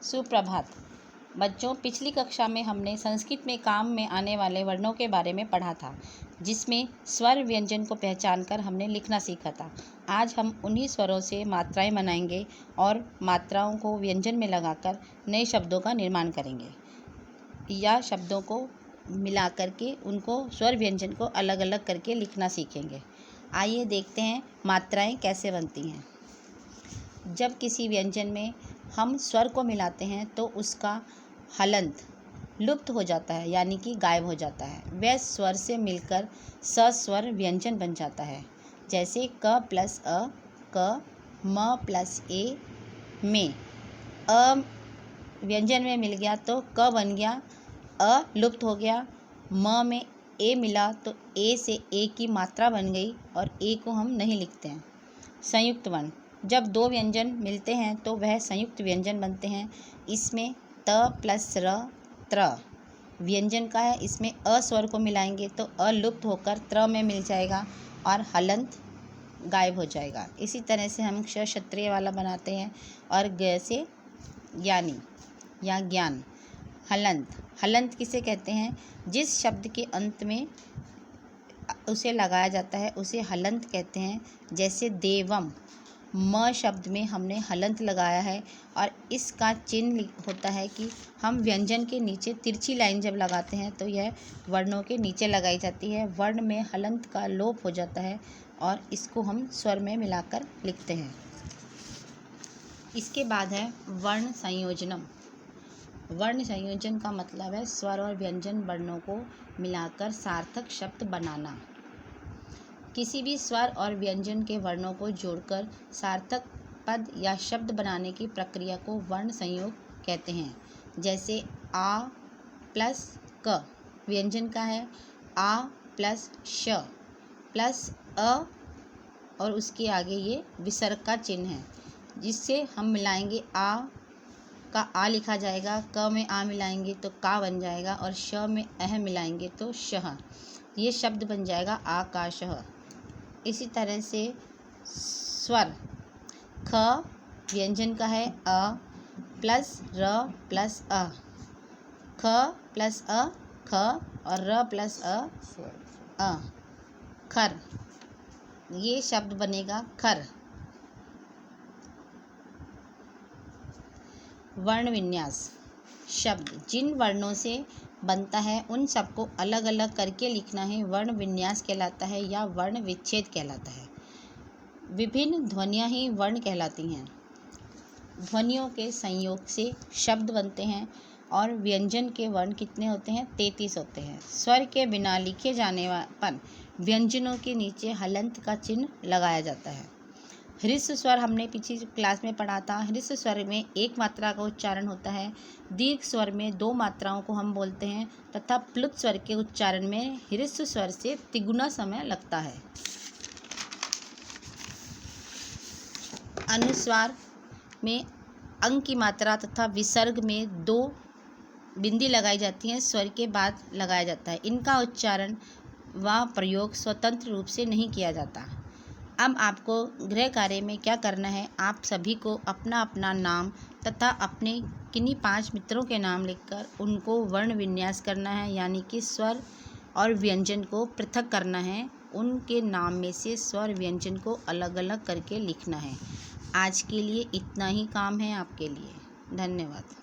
सुप्रभात बच्चों, पिछली कक्षा में हमने संस्कृत में काम में आने वाले वर्णों के बारे में पढ़ा था, जिसमें स्वर व्यंजन को पहचानकर हमने लिखना सीखा था। आज हम उन्हीं स्वरों से मात्राएं बनाएंगे और मात्राओं को व्यंजन में लगाकर नए शब्दों का निर्माण करेंगे या शब्दों को मिला करके उनको स्वर व्यंजन को अलग अलग करके लिखना सीखेंगे। आइए देखते हैं मात्राएं कैसे बनती हैं। जब किसी व्यंजन में हम स्वर को मिलाते हैं तो उसका हलंत लुप्त हो जाता है, यानी कि गायब हो जाता है। वह स्वर से मिलकर सस्वर व्यंजन बन जाता है। जैसे क प्लस अ क, म प्लस ए में। अ व्यंजन में मिल गया तो क बन गया, अ लुप्त हो गया। म में ए मिला तो ए से ए की मात्रा बन गई और ए को हम नहीं लिखते हैं। संयुक्त वर्ण, जब दो व्यंजन मिलते हैं तो वह संयुक्त व्यंजन बनते हैं। इसमें त प्लस र त्र व्यंजन का है। इसमें अ स्वर को मिलाएंगे तो अ लुप्त होकर त्र में मिल जाएगा और हलंत गायब हो जाएगा। इसी तरह से हम क्ष क्षत्रिय वाला बनाते हैं और ग से ज्ञानी या ज्ञान। हलंत किसे कहते हैं? जिस शब्द के अंत में उसे लगाया जाता है उसे हलंत कहते हैं। जैसे देवम, म शब्द में हमने हलंत लगाया है और इसका चिन्ह होता है कि हम व्यंजन के नीचे तिरछी लाइन जब लगाते हैं तो यह वर्णों के नीचे लगाई जाती है। वर्ण में हलंत का लोप हो जाता है और इसको हम स्वर में मिलाकर लिखते हैं। इसके बाद है वर्ण संयोजनम। वर्ण संयोजन का मतलब है स्वर और व्यंजन वर्णों को मिलाकर सार्थक शब्द बनाना। किसी भी स्वर और व्यंजन के वर्णों को जोड़कर सार्थक पद या शब्द बनाने की प्रक्रिया को वर्ण संयोग कहते हैं। जैसे आ प्लस क व्यंजन का है, आ प्लस श प्लस अ और उसके आगे ये विसर्ग का चिन्ह है, जिससे हम मिलाएंगे आ का आ लिखा जाएगा, क में आ मिलाएंगे तो का बन जाएगा और श में अह मिलाएंगे तो शह। ये शब्द बन जाएगा आकाशः। इसी तरह से स्वर, ख व्यंजन का है, अ प्लस र प्लस अ, ख प्लस अ ख और र प्लस अ खर। ये शब्द बनेगा खर। वर्ण विन्यास, शब्द जिन वर्णों से बनता है उन सबको अलग अलग करके लिखना है वर्ण विन्यास कहलाता है या वर्ण विच्छेद कहलाता है। विभिन्न ध्वनियाँ ही वर्ण कहलाती हैं। ध्वनियों के संयोग से शब्द बनते हैं और व्यंजन के वर्ण कितने होते हैं? 33 होते हैं। स्वर के बिना लिखे जाने पर व्यंजनों के नीचे हलंत का चिन्ह लगाया जाता है। ह्रस्व स्वर हमने पिछली क्लास में पढ़ा था। ह्रस्व स्वर में एक मात्रा का उच्चारण होता है। दीर्घ स्वर में दो मात्राओं को हम बोलते हैं तथा प्लुत स्वर के उच्चारण में ह्रस्व स्वर से तिगुना समय लगता है। अनुस्वार में अंग की मात्रा तथा विसर्ग में दो बिंदी लगाई जाती हैं, स्वर के बाद लगाया जाता है। इनका उच्चारण व प्रयोग स्वतंत्र रूप से नहीं किया जाता। अब आपको गृह कार्य में क्या करना है, आप सभी को अपना अपना नाम तथा अपने किन्हीं 5 मित्रों के नाम लिखकर उनको वर्ण विन्यास करना है, यानी कि स्वर और व्यंजन को पृथक करना है। उनके नाम में से स्वर व्यंजन को अलग अलग करके लिखना है। आज के लिए इतना ही काम है आपके लिए। धन्यवाद।